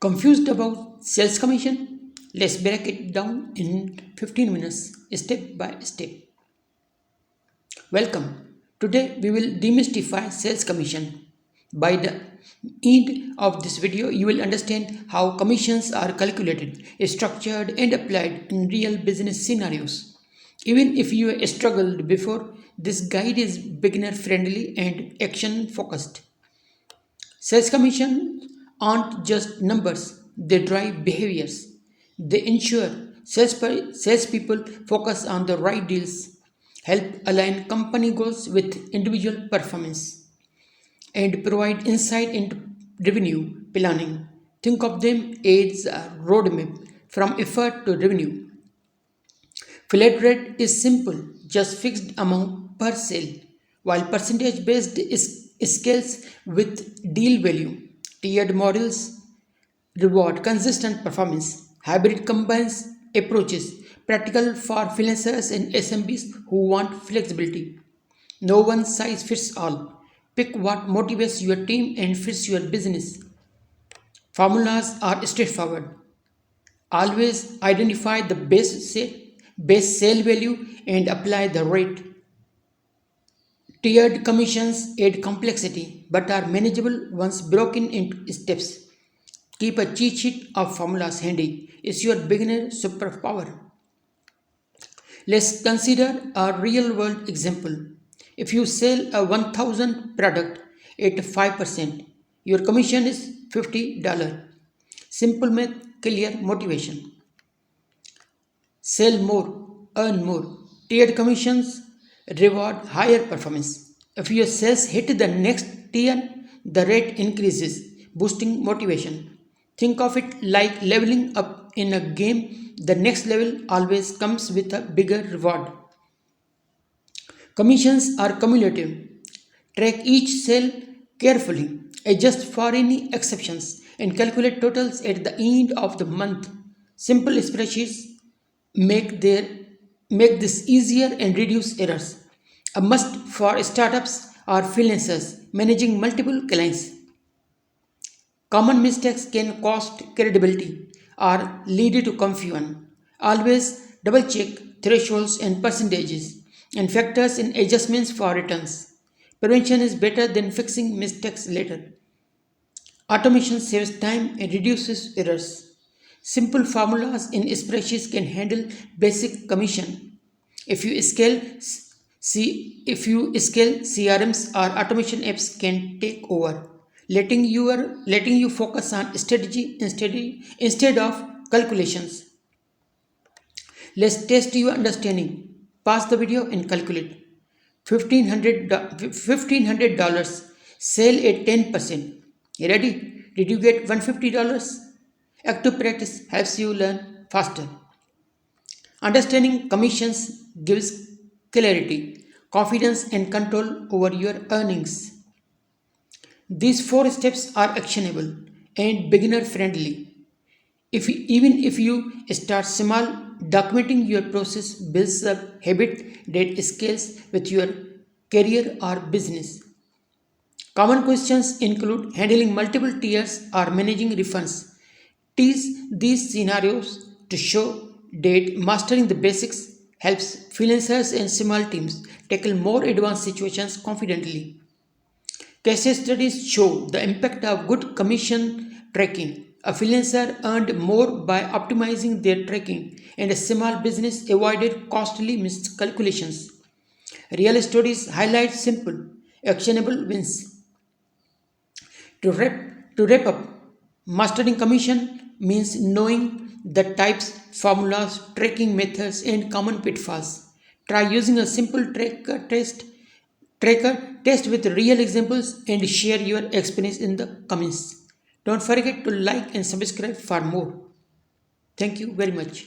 Confused about sales commission? Let's break it down in 15 minutes, step by step. Welcome. Today we will demystify sales commission. By the end of this video, you will understand how commissions are calculated, structured, and applied in real business scenarios. Even if you struggled before, this guide is beginner friendly and action focused. Sales commissions aren't just numbers, they drive behaviors. They ensure salespeople focus on the right deals, help align company goals with individual performance, and provide insight into revenue planning. Think of them as a roadmap from effort to revenue. Flat rate is simple, just fixed amount per sale, while percentage based is scales with deal value. Tiered models reward consistent performance. Hybrid combines approaches, practical for freelancers and SMBs who want flexibility. No one size fits all. Pick what motivates your team and fits your business. Formulas are straightforward. Always identify the base sale value and apply the rate. Tiered commissions add complexity but are manageable once broken into steps. Keep a cheat sheet of formulas handy. It's your beginner superpower. Let's consider a real world example. If you sell a 1000 product at 5%, your commission is $50. Simple math, clear motivation. Sell more, earn more. Tiered commissions reward higher performance. If your sales hit the next tier, the rate increases, boosting motivation. Think of it like leveling up in a game. The next level always comes with a bigger reward. Commissions are cumulative. Track each sale carefully, adjust for any exceptions, and calculate totals at the end of the month. Simple spreadsheets make their make this easier and reduce errors. A must for startups or freelancers managing multiple clients. Common mistakes can cost credibility or lead to confusion. Always double check thresholds and percentages and factors in adjustments for returns. Prevention is better than fixing mistakes later. Automation saves time and reduces errors. Simple formulas in spreadsheets can handle basic commission. If you scale if you scale CRMs or automation apps can take over, letting you focus on strategy instead of calculations. Let's test your understanding. Pause the video and calculate. $1,500 sale at 10%. Ready? Did you get $150? Active practice helps you learn faster. Understanding commissions gives clarity, confidence, and control over your earnings. These four steps are actionable and beginner friendly. Even if you start small, documenting your process builds a habit that scales with your career or business. Common questions include handling multiple tiers or managing refunds. Tease these scenarios to show that mastering the basics helps freelancers and small teams tackle more advanced situations confidently. Case studies show the impact of good commission tracking. A freelancer earned more by optimizing their tracking, and a small business avoided costly miscalculations. Real stories highlight simple, actionable wins. To wrap up, mastering commission means knowing the types, formulas, tracking methods, and common pitfalls. Try using a simple tracker test with real examples and share your experience in the comments. Don't forget to like and subscribe for more. Thank you very much.